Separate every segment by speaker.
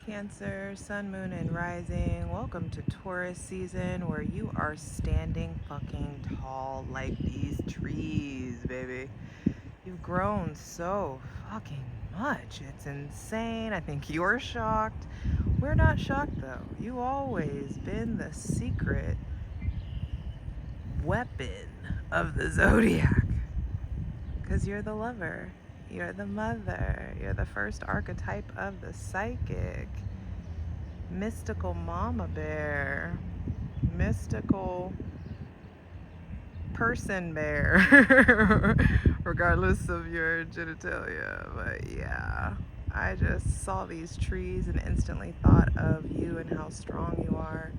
Speaker 1: Cancer, Sun, Moon, and Rising. Welcome to Taurus season where you are standing fucking tall like these trees, baby. You've grown so fucking much. It's insane. I think you're shocked. We're not shocked though. You always been the secret weapon of the zodiac. Because you're the lover. You're the mother. You're the first archetype of the psychic. Mystical mama bear. Mystical person bear. Regardless of your genitalia. But yeah, I just saw these trees and instantly thought of you and how strong you are.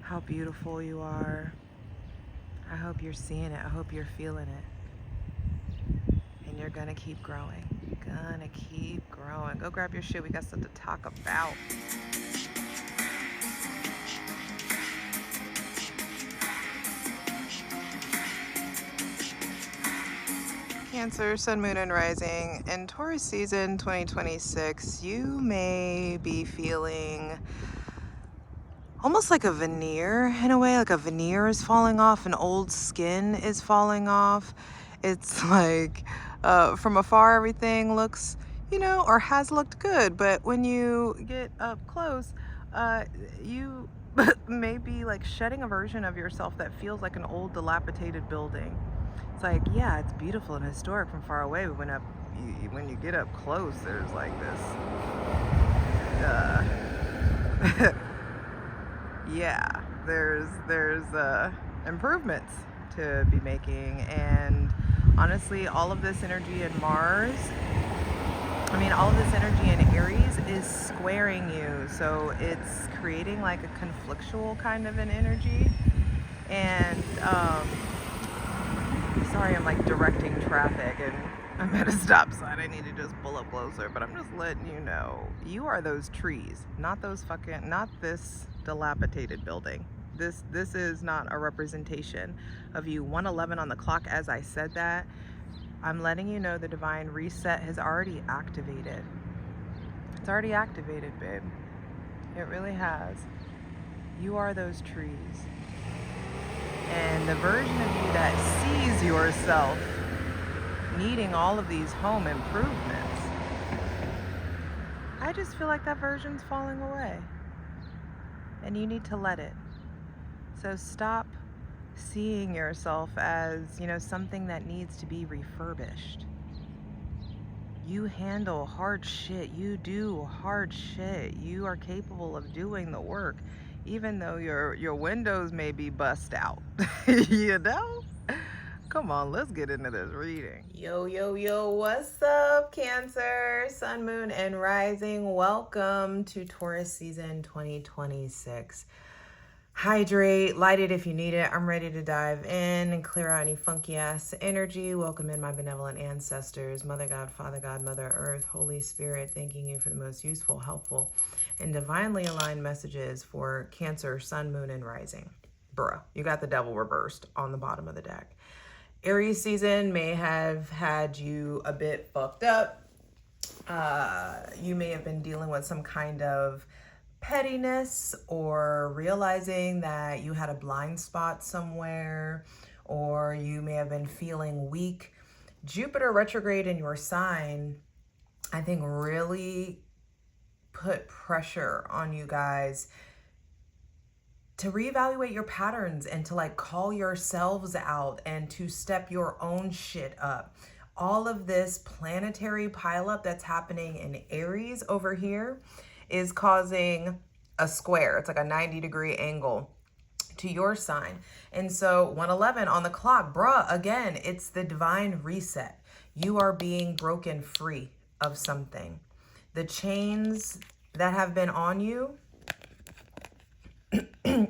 Speaker 1: How beautiful you are. I hope you're seeing it. I hope you're feeling it. And you're gonna keep growing. Gonna keep growing. Go grab your shit. We got stuff to talk about. Cancer, Sun, Moon, and Rising. In Taurus season 2026, you may be feeling almost like a veneer in a way. Like a veneer is falling off, and old skin is falling off. It's like from afar everything looks, or has looked good, but when you get up close, you may be like shedding a version of yourself that feels like an old dilapidated building. It's like, yeah, it's beautiful and historic from far away, but when you get up close, there's like this yeah, there's improvements to be making. And honestly, all of this energy in all of this energy in Aries is squaring you, so it's creating like a conflictual kind of an energy. And sorry, I'm like directing traffic and I'm at a stop sign. I need to just pull up closer, but I'm just letting you know, you are those trees, not this dilapidated building. This is not a representation of you. 111 on the clock. As I said that, I'm letting you know the divine reset has already activated. It's already activated, babe. It really has. You are those trees. And the version of you that sees yourself needing all of these home improvements, I just feel like that version's falling away. And you need to let it. So stop seeing yourself as, something that needs to be refurbished. You handle hard shit. You do hard shit. You are capable of doing the work, even though your windows may be bust out. Come on, let's get into this reading. Yo, what's up, Cancer, Sun, Moon, and Rising? Welcome to Taurus season 2026. Hydrate, light it if you need it. I'm ready to dive in and clear out any funky ass energy. Welcome in my benevolent ancestors, Mother God, Father God, Mother Earth, Holy Spirit, thanking you for the most useful, helpful, and divinely aligned messages for Cancer, Sun, Moon, and Rising. Bruh, you got the devil reversed on the bottom of the deck. Aries season may have had you a bit fucked up. You may have been dealing with some kind of pettiness, or realizing that you had a blind spot somewhere, or you may have been feeling weak. Jupiter retrograde in your sign, I think, really put pressure on you guys to reevaluate your patterns and to like call yourselves out and to step your own shit up. All of this planetary pileup that's happening in Aries over here is causing a square. It's like a 90-degree angle to your sign. And so 111 on the clock, bruh, again, it's the divine reset. You are being broken free of something. The chains that have been on you,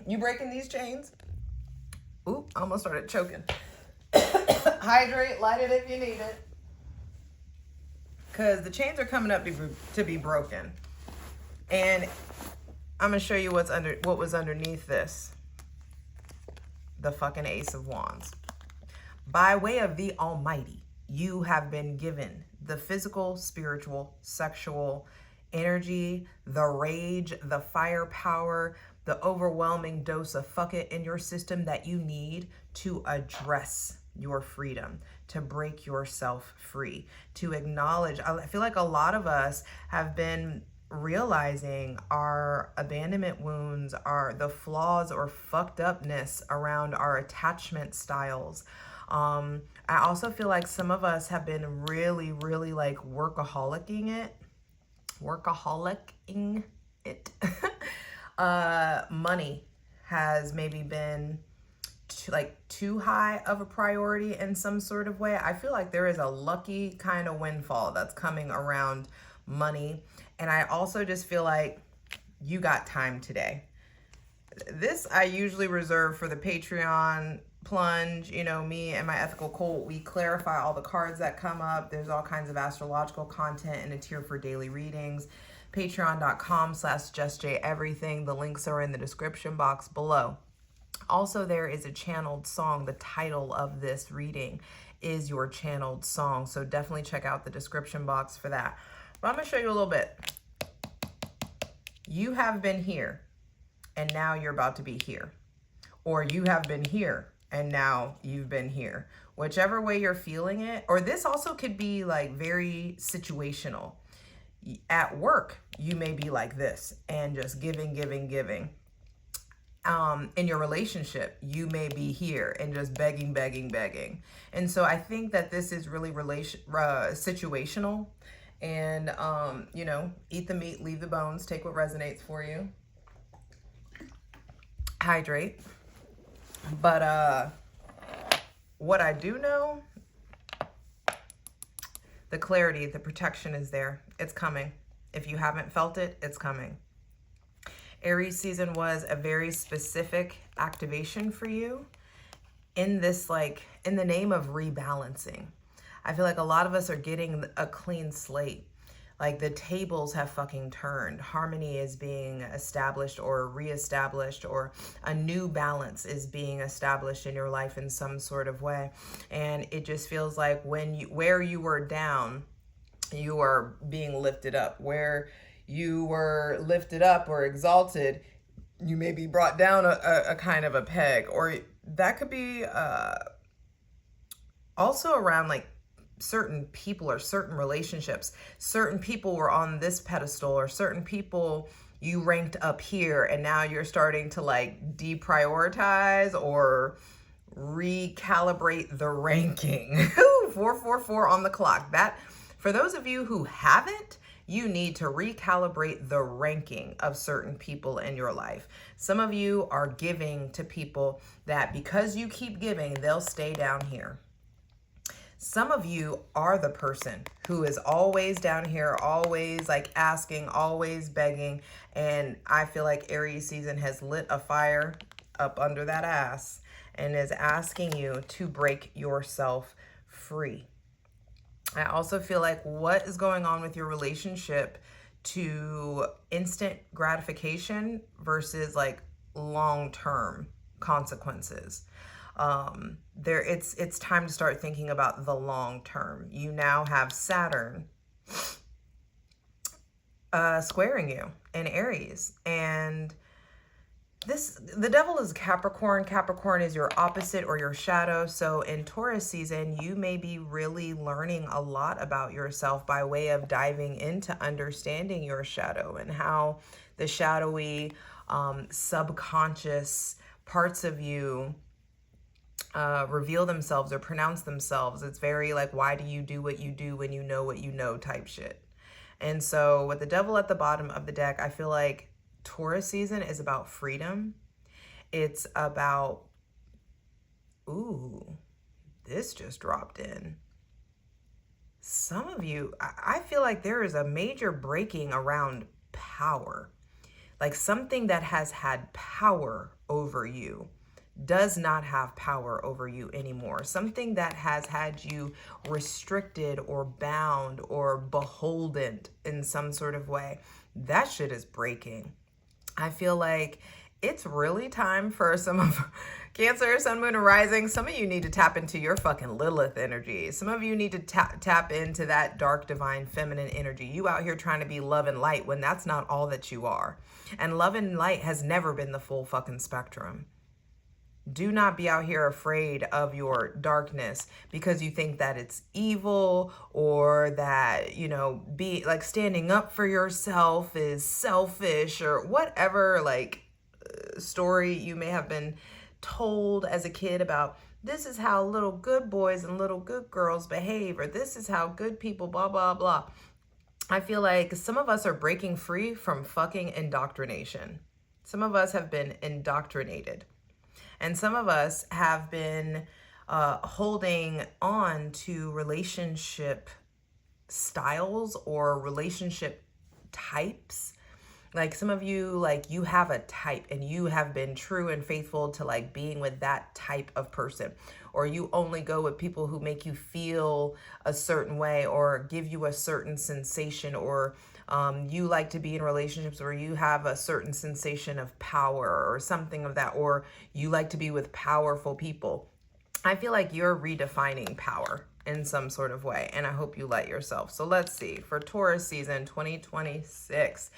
Speaker 1: you breaking these chains? Oop, I almost started choking. Hydrate, light it if you need it. Because the chains are coming up to be broken. And I'm going to show you what was underneath this. The fucking Ace of Wands. By way of the Almighty, you have been given the physical, spiritual, sexual, energy, the rage, the firepower, the overwhelming dose of fuck it in your system that you need to address your freedom, to break yourself free, to acknowledge. I feel like a lot of us have been realizing our abandonment wounds, are the flaws or fucked upness around our attachment styles. I also feel like some of us have been really, really like workaholicing it. Money has maybe been too high of a priority in some sort of way. I feel like there is a lucky kind of windfall that's coming around money. And I also just feel like you got time today. This I usually reserve for the Patreon plunge. You know, me and my ethical cult, we clarify all the cards that come up. There's all kinds of astrological content and a tier for daily readings. Patreon.com/JustJEverything. The links are in the description box below. Also, there is a channeled song. The title of this reading is your channeled song. So definitely check out the description box for that. But I'm going to show you a little bit. You have been here and now you're about to be here. Or you have been here and now you've been here. Whichever way you're feeling it. Or this also could be like very situational. At work, you may be like this and just giving. In your relationship, you may be here and just begging. And so I think that this is really situational. And, you know, eat the meat, leave the bones, take what resonates for you. Hydrate. But what I do know, the clarity, the protection is there. It's coming. If you haven't felt it, it's coming. Aries season was a very specific activation for you in this, like, in the name of rebalancing. I feel like a lot of us are getting a clean slate. Like the tables have fucking turned. Harmony is being established or reestablished, or a new balance is being established in your life in some sort of way. And it just feels like where you were down, you are being lifted up. Where you were lifted up or exalted, you may be brought down a kind of a peg. Or that could be also around like certain people or certain relationships. Certain people were on this pedestal, or certain people you ranked up here, and now you're starting to like deprioritize or recalibrate the ranking. 444 on the clock. That, for those of you who haven't, you need to recalibrate the ranking of certain people in your life. Some of you are giving to people that because you keep giving, they'll stay down here. Some of you are the person who is always down here, always like asking, always begging. And I feel like Aries season has lit a fire up under that ass and is asking you to break yourself free. I also feel like what is going on with your relationship to instant gratification versus like long-term consequences. It's time to start thinking about the long term. You now have Saturn squaring you in Aries, and the devil is Capricorn. Capricorn is your opposite or your shadow. So in Taurus season, you may be really learning a lot about yourself by way of diving into understanding your shadow and how the shadowy, subconscious parts of you reveal themselves or pronounce themselves. It's very like, why do you do what you do when you know what you know type shit. And so with the devil at the bottom of the deck, I feel like Taurus season is about freedom. It's about, ooh, this just dropped in. Some of you, I feel like there is a major breaking around power. Like something that has had power over you does not have power over you anymore. Something that has had you restricted or bound or beholden in some sort of way, that shit is breaking. I feel like it's really time for some of Cancer, Sun, Moon, and Rising. Some of you need to tap into your fucking Lilith energy. Some of you need to tap into that dark, divine, feminine energy. You out here trying to be love and light when that's not all that you are. And love and light has never been the full fucking spectrum. Do not be out here afraid of your darkness because you think that it's evil or that, you know, be like standing up for yourself is selfish or whatever, like story you may have been told as a kid about this is how little good boys and little good girls behave, or this is how good people, blah, blah, blah. I feel like some of us are breaking free from fucking indoctrination. Some of us have been indoctrinated. And some of us have been holding on to relationship styles or relationship types. Like some of you, like you have a type and you have been true and faithful to like being with that type of person. Or you only go with people who make you feel a certain way or give you a certain sensation, or you like to be in relationships where you have a certain sensation of power or something of that, or you like to be with powerful people. I feel like you're redefining power in some sort of way, and I hope you let yourself. So let's see, for Taurus season 2026,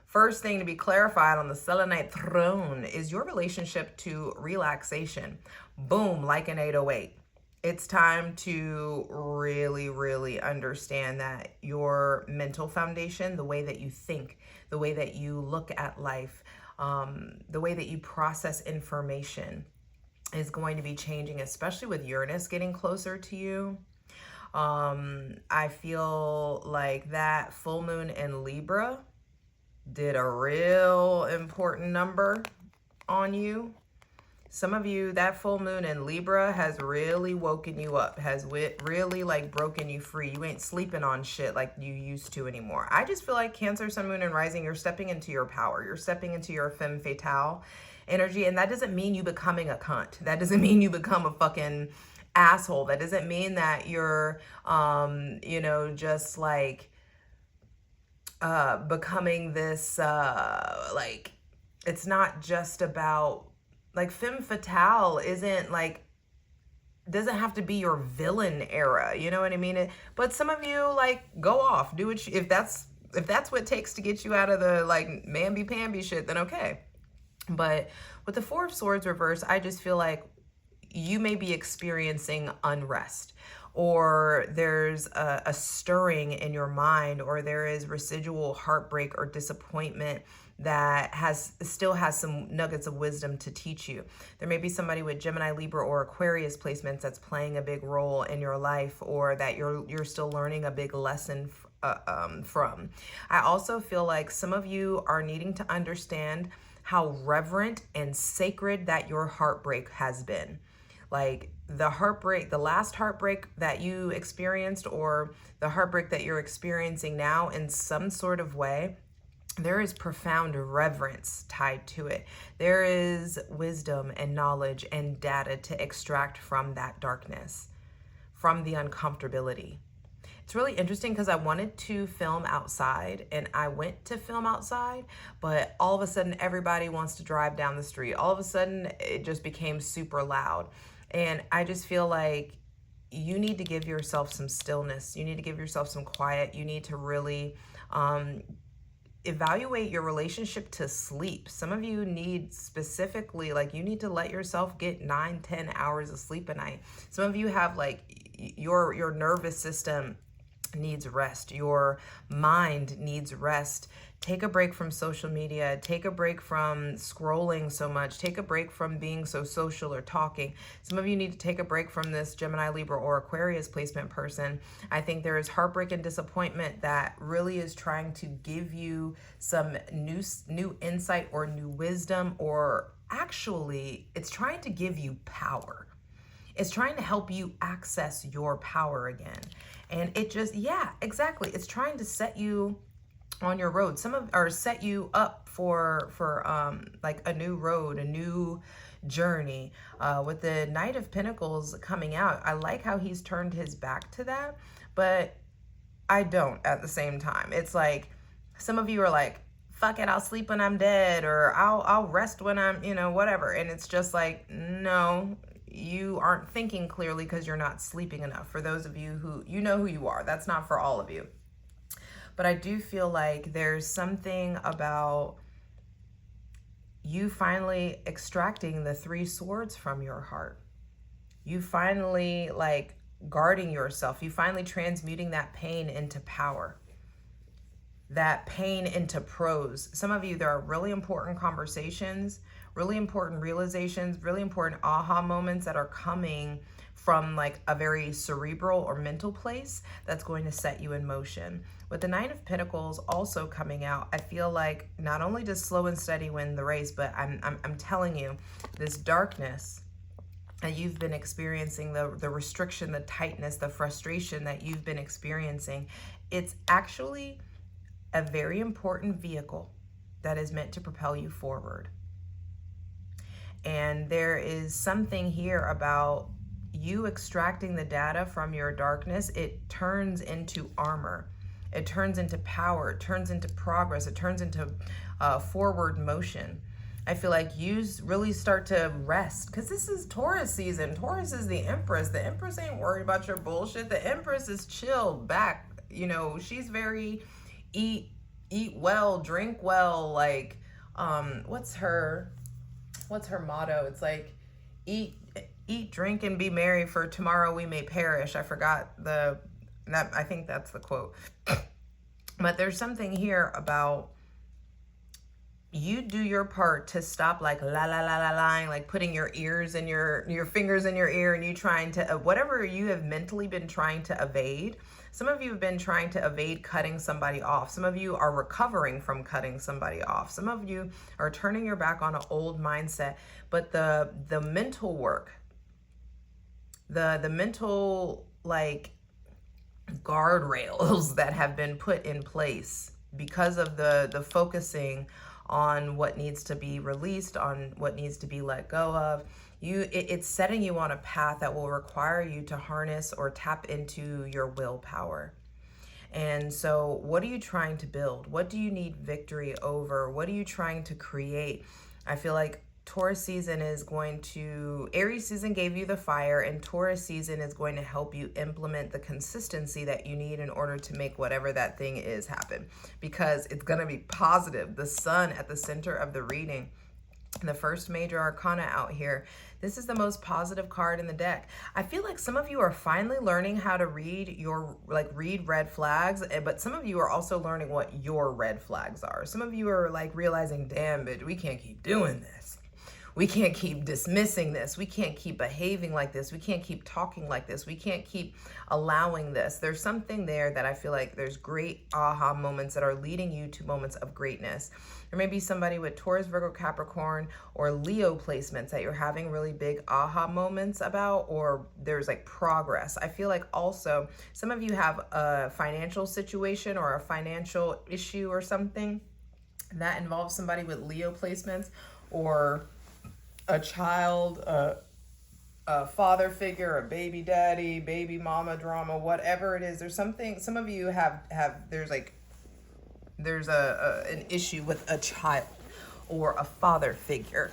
Speaker 1: first thing to be clarified on the selenite throne is your relationship to relaxation. Boom, like an 808. It's time to really, really understand that your mental foundation, the way that you think, the way that you look at life, the way that you process information is going to be changing, especially with Uranus getting closer to you. I feel like that full moon in Libra did a real important number on you. Some of you, that full moon in Libra has really woken you up, has really like broken you free. You ain't sleeping on shit like you used to anymore. I just feel like Cancer, Sun, Moon, and Rising, you're stepping into your power. You're stepping into your femme fatale energy. And that doesn't mean you becoming a cunt. That doesn't mean you become a fucking asshole. That doesn't mean that you're, you know, just like becoming this, like, it's not just about, like, femme fatale isn't like, doesn't have to be your villain era, you know what I mean? But some of you, like, go off, do what you, if that's what it takes to get you out of the like mamby-pamby shit, then okay. But with the Four of Swords reverse, I just feel like you may be experiencing unrest, or there's a stirring in your mind, or there is residual heartbreak or disappointment that still has some nuggets of wisdom to teach you. There may be somebody with Gemini, Libra, or Aquarius placements that's playing a big role in your life, or that you're still learning a big lesson from. I also feel like some of you are needing to understand how reverent and sacred that your heartbreak has been. Like the heartbreak, the last heartbreak that you experienced, or the heartbreak that you're experiencing now, in some sort of way, there is profound reverence tied to it. There is wisdom and knowledge and data to extract from that darkness, from the uncomfortability. It's really interesting because I wanted to film outside, and I went to film outside, but all of a sudden everybody wants to drive down the street. All of a sudden it just became super loud. And I just feel like you need to give yourself some stillness. You need to give yourself some quiet. You need to really evaluate your relationship to sleep. Some of you need specifically, like, you need to let yourself get 9-10 hours of sleep a night. Some of you have like your nervous system needs rest. Your mind needs rest. Take a break from social media. Take a break from scrolling so much. Take a break from being so social or talking. Some of you need to take a break from this Gemini, Libra, or Aquarius placement person. I think there is heartbreak and disappointment that really is trying to give you some new insight or new wisdom, or actually it's trying to give you power. It's trying to help you access your power again. And it just, yeah, exactly. It's trying to set you on your road. Or set you up for like a new road, a new journey. With the Knight of Pentacles coming out, I like how he's turned his back to that, but I don't at the same time. It's like some of you are like, fuck it, I'll sleep when I'm dead, or I'll rest when I'm, whatever. And it's just like, no, you aren't thinking clearly because you're not sleeping enough. For those of you who, you know who you are. That's not for all of you. But I do feel like there's something about you finally extracting the 3 swords from your heart. You finally like guarding yourself. You finally transmuting that pain into power. That pain into prose. Some of you, there are really important conversations, really important realizations, really important aha moments that are coming from like a very cerebral or mental place that's going to set you in motion. With the 9 of Pentacles also coming out, I feel like not only does slow and steady win the race, but I'm telling you, this darkness that you've been experiencing, the restriction, the tightness, the frustration that you've been experiencing, it's actually a very important vehicle that is meant to propel you forward. And there is something here about you extracting the data from your darkness. It turns into armor. It turns into power. It turns into progress. It turns into forward motion. I feel like you really start to rest, because this is Taurus season. Taurus is the Empress. The Empress ain't worried about your bullshit. The Empress is chilled back. She's very eat well, drink well. Like, what's her motto? It's like, eat, drink, and be merry, for tomorrow we may perish. I forgot I think that's the quote. But there's something here about you do your part to stop like lying, like putting your ears and your fingers in your ear, and you trying to, whatever you have mentally been trying to evade. Some of you have been trying to evade cutting somebody off. Some of you are recovering from cutting somebody off. Some of you are turning your back on an old mindset. But the mental work, the mental like guardrails that have been put in place because of the focusing on what needs to be released, on what needs to be let go of. It's setting you on a path that will require you to harness or tap into your willpower. And so what are you trying to build? What do you need victory over? What are you trying to create? I feel like Taurus season is going to, Aries season gave you the fire, and Taurus season is going to help you implement the consistency that you need in order to make whatever that thing is happen, because it's going to be positive. The sun at the center of the reading, the first major arcana out here. This is the most positive card in the deck. I feel like some of you are finally learning how to read red flags, but some of you are also learning what your red flags are. Some of you are like realizing, damn, bitch, we can't keep doing this. We can't keep dismissing this. We can't keep behaving like this. We can't keep talking like this. We can't keep allowing this. There's something there that I feel like there's great aha moments that are leading you to moments of greatness. There may be somebody with Taurus, Virgo, Capricorn, or Leo placements that you're having really big aha moments about, or there's like progress. I feel like also some of you have a financial situation or a financial issue or something that involves somebody with Leo placements, or a child, a father figure, a baby daddy, baby mama drama, whatever it is. There's something, some of you have there's an issue with a child or a father figure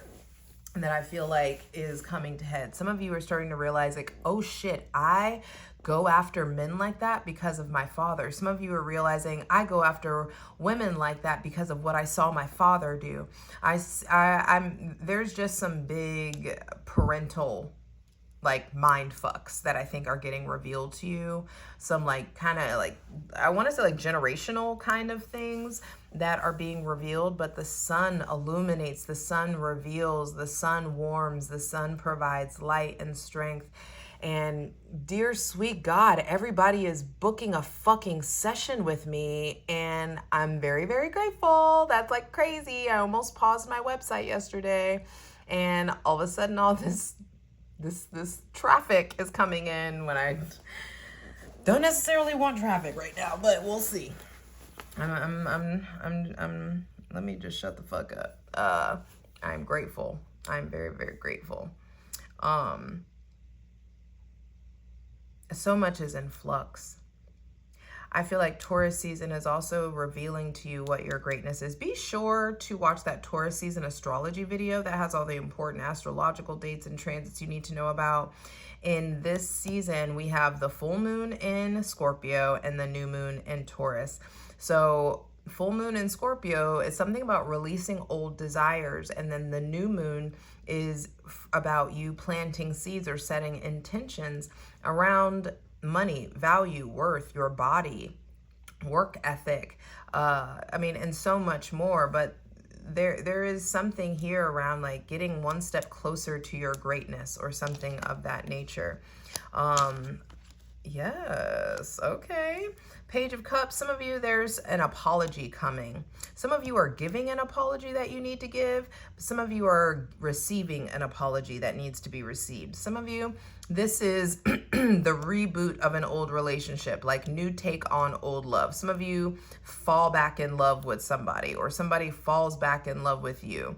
Speaker 1: that I feel like is coming to head. Some of you are starting to realize like, oh shit, I go after men like that because of my father. Some of you are realizing I go after women like that because of what I saw my father do. There's just some big parental like mind fucks that I think are getting revealed to you. Some like kind of like, I want to say like generational kind of things that are being revealed, but the sun illuminates, the sun reveals, the sun warms, the sun provides light and strength. And dear sweet God, everybody is booking a fucking session with me, and I'm very, very grateful. That's like crazy. I almost paused my website yesterday, and all of a sudden all this traffic is coming in when I don't necessarily want traffic right now, but we'll see. I'm let me just shut the fuck up. I'm grateful. I'm very, very grateful. So much is in flux. I feel like Taurus season is also revealing to you what your greatness is. Be sure to watch that Taurus season astrology video that has all the important astrological dates and transits you need to know about. In this season, we have the full moon in Scorpio and the new moon in Taurus. So full moon in Scorpio is something about releasing old desires, and then the new moon is about you planting seeds or setting intentions around money, value, worth, your body, work ethic, and so much more. But there is something here around like getting one step closer to your greatness or something of that nature. Yes, okay. Page of Cups, some of you, there's an apology coming. Some of you are giving an apology that you need to give. Some of you are receiving an apology that needs to be received. Some of you, this is the reboot of an old relationship, like new take on old love. Some of you fall back in love with somebody, or somebody falls back in love with you.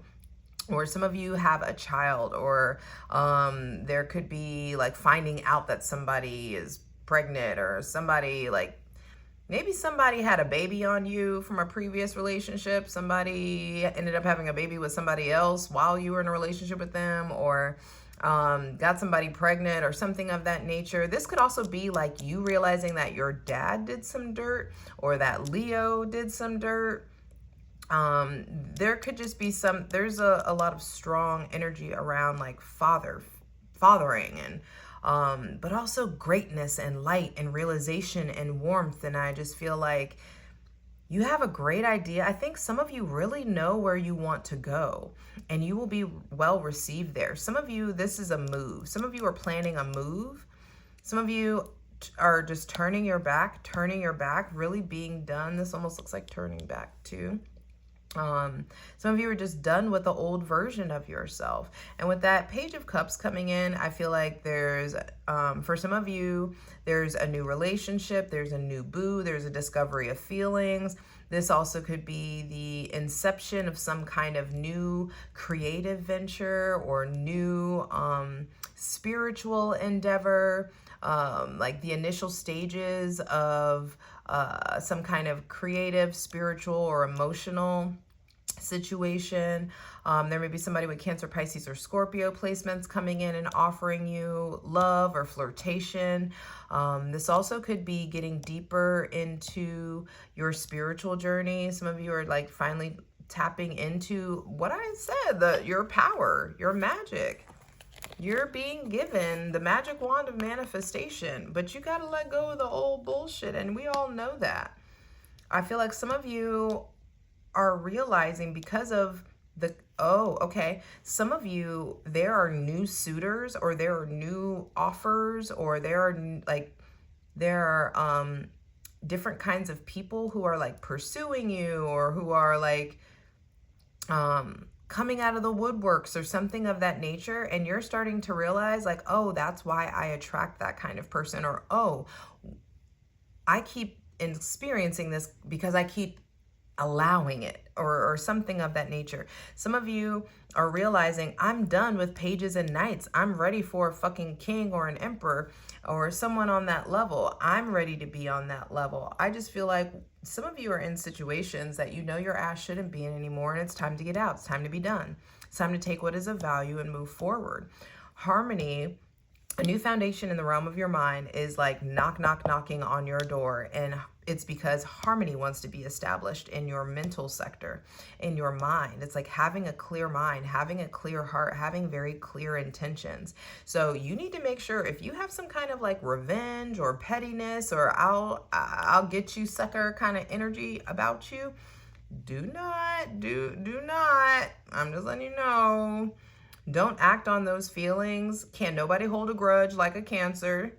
Speaker 1: Or some of you have a child, or there could be like finding out that somebody is pregnant, or somebody like, maybe somebody had a baby on you from a previous relationship. Somebody ended up having a baby with somebody else while you were in a relationship with them, or got somebody pregnant or something of that nature. This could also be like you realizing that your dad did some dirt, or that Leo did some dirt. There could just be there's a lot of strong energy around like fathering, and but also greatness and light and realization and warmth. And I just feel like you have a great idea. I think some of you really know where you want to go, and you will be well received there. Some of you, this is a move. Some of you are planning a move. Some of you are just turning your back, really being done. This almost looks like turning back too. Some of you are just done with the old version of yourself. And with that Page of Cups coming in, I feel like there's, for some of you, there's a new relationship, there's a new boo, there's a discovery of feelings. This also could be the inception of some kind of new creative venture or new spiritual endeavor, like the initial stages of some kind of creative, spiritual, or emotional situation. There may be somebody with Cancer, Pisces, or Scorpio placements coming in and offering you love or flirtation. This also could be getting deeper into your spiritual journey. Some of you are like finally tapping into what I said, your power, your magic. You're being given the magic wand of manifestation, but you got to let go of the old bullshit, and we all know that. I feel like some of you are realizing because of some of you, there are new suitors, or there are new offers, or there are different kinds of people who are like pursuing you, or who are like coming out of the woodworks or something of that nature, and you're starting to realize like, oh, that's why I attract that kind of person, or oh, I keep experiencing this because I keep allowing it, or something of that nature. Some of you are realizing, I'm done with pages and knights. I'm ready for a fucking king or an emperor or someone on that level. I'm ready to be on that level. I just feel like some of you are in situations that you know your ass shouldn't be in anymore, and it's time to get out. It's time to be done. It's time to take what is of value and move forward. Harmony, a new foundation in the realm of your mind, is like knocking on your door, and it's because harmony wants to be established in your mental sector, in your mind. It's like having a clear mind, having a clear heart, having very clear intentions. So you need to make sure, if you have some kind of like revenge or pettiness, or I'll get you sucker kind of energy about you, do not, I'm just letting you know, don't act on those feelings. Can't nobody hold a grudge like a Cancer.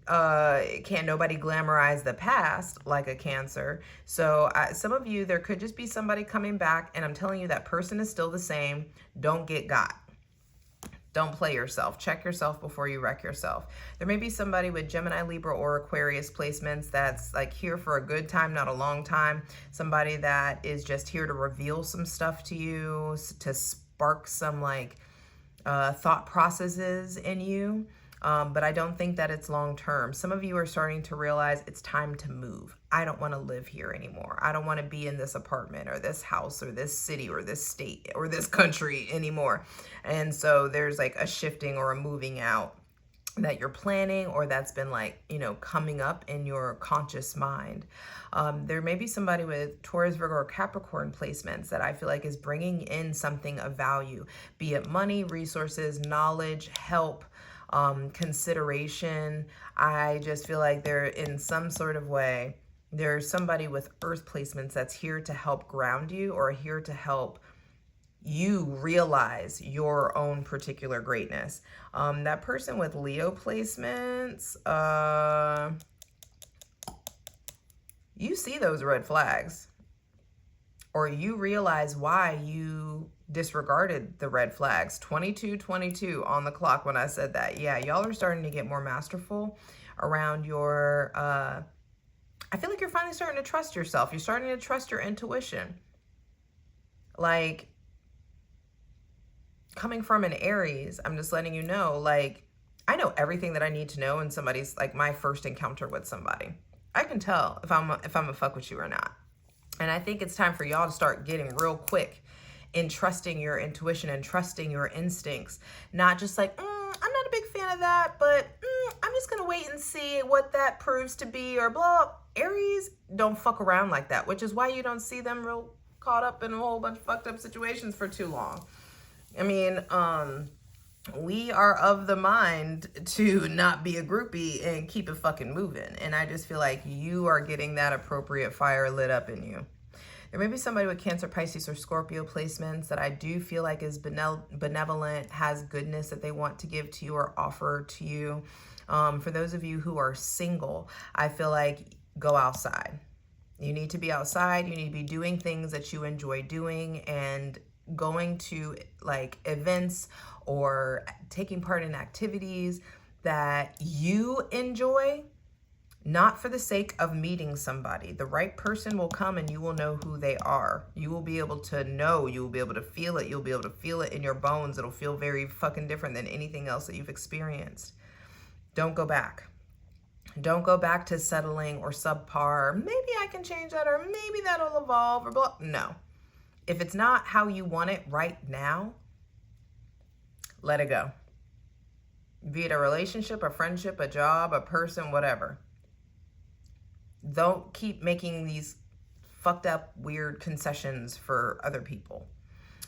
Speaker 1: Can't nobody glamorize the past like a Cancer. So some of you, there could just be somebody coming back, and I'm telling you that person is still the same. Don't get got. Don't play yourself. Check yourself before you wreck yourself. There may be somebody with Gemini, Libra, or Aquarius placements that's like here for a good time, not a long time. Somebody that is just here to reveal some stuff to you, to spark some like thought processes in you. but I don't think that it's long term. Some of you are starting to realize it's time to move. I don't want to live here anymore. I don't want to be in this apartment or this house or this city or this state or this country anymore. And so there's like a shifting or a moving out that you're planning, or that's been like, you know, coming up in your conscious mind. There may be somebody with Taurus, Virgo, or Capricorn placements that I feel like is bringing in something of value, be it money, resources, knowledge, help, consideration. I just feel like they're in some sort of way, there's somebody with Earth placements that's here to help ground you or here to help you realize your own particular greatness. That person with Leo placements, you see those red flags, or you realize why you disregarded the red flags. 22:22 on the clock when I said that. Yeah, y'all are starting to get more masterful around your, I feel like you're finally starting to trust yourself. You're starting to trust your intuition. Like, coming from an Aries, I'm just letting you know, like, I know everything that I need to know in somebody's, like, my first encounter with somebody. I can tell if I'm a fuck with you or not. And I think it's time for y'all to start getting real quick in trusting your intuition and trusting your instincts. Not just like, I'm not a big fan of that, but I'm just going to wait and see what that proves to be, or blah. Aries don't fuck around like that, which is why you don't see them real caught up in a whole bunch of fucked up situations for too long. I mean, we are of the mind to not be a groupie and keep it fucking moving. And I just feel like you are getting that appropriate fire lit up in you. There may be somebody with Cancer, Pisces, or Scorpio placements that I do feel like is benevolent, has goodness that they want to give to you or offer to you. For those of you who are single, I feel like go outside. You need to be outside. You need to be doing things that you enjoy doing and going to like events or taking part in activities that you enjoy, not for the sake of meeting somebody. The right person will come and you will know who they are. You will be able to know, you will be able to feel it. You'll be able to feel it in your bones. It'll feel very fucking different than anything else that you've experienced. Don't go back. Don't go back to settling or subpar. Maybe I can change that, or maybe that'll evolve, or blah. No. If it's not how you want it right now, let it go. Be it a relationship, a friendship, a job, a person, whatever. Don't keep making these fucked up, weird concessions for other people.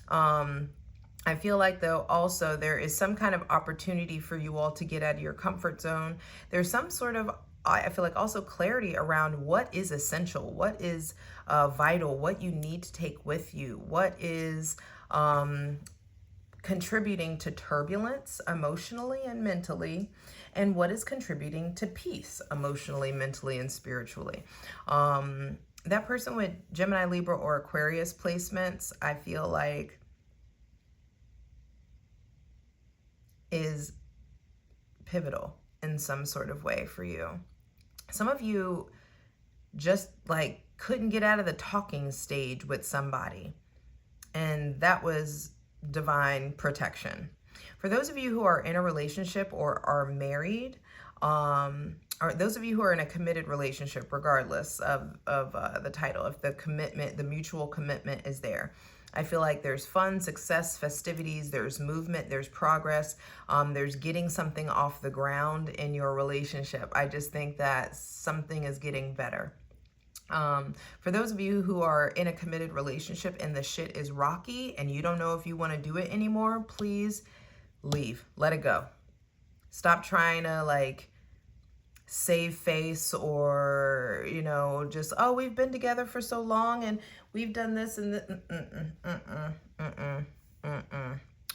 Speaker 1: I feel like, though, also there is some kind of opportunity for you all to get out of your comfort zone. There's some sort of, I feel like, also clarity around what is essential, what is vital, what you need to take with you, what is contributing to turbulence emotionally and mentally, and what is contributing to peace emotionally, mentally, and spiritually. That person with Gemini, Libra, or Aquarius placements, I feel like is pivotal in some sort of way for you. Some of you just like couldn't get out of the talking stage with somebody, and that was divine protection. For those of you who are in a relationship or are married, or those of you who are in a committed relationship, regardless of the title, if the commitment, the mutual commitment is there, I feel like there's fun, success, festivities, there's movement, there's progress, there's getting something off the ground in your relationship. I just think that something is getting better. For those of you who are in a committed relationship and the shit is rocky and you don't know if you want to do it anymore, please leave. Let it go. Stop trying to like save face, or, you know, just, oh, we've been together for so long and we've done this and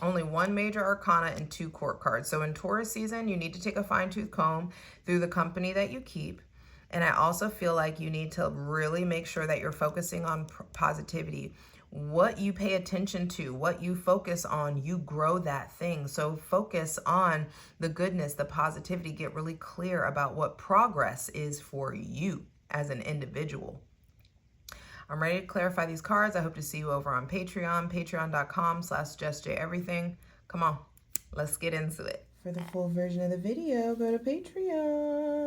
Speaker 1: Only one major arcana and 2 court cards. So in Taurus season, you need to take a fine-tooth comb through the company that you keep. And I also feel like you need to really make sure that you're focusing on positivity. What you pay attention to, what you focus on, you grow that thing. So focus on the goodness, the positivity. Get really clear about what progress is for you as an individual. I'm ready to clarify these cards. I hope to see you over on Patreon, patreon.com/JustJEverything. Come on, let's get into it. For the full version of the video, go to Patreon.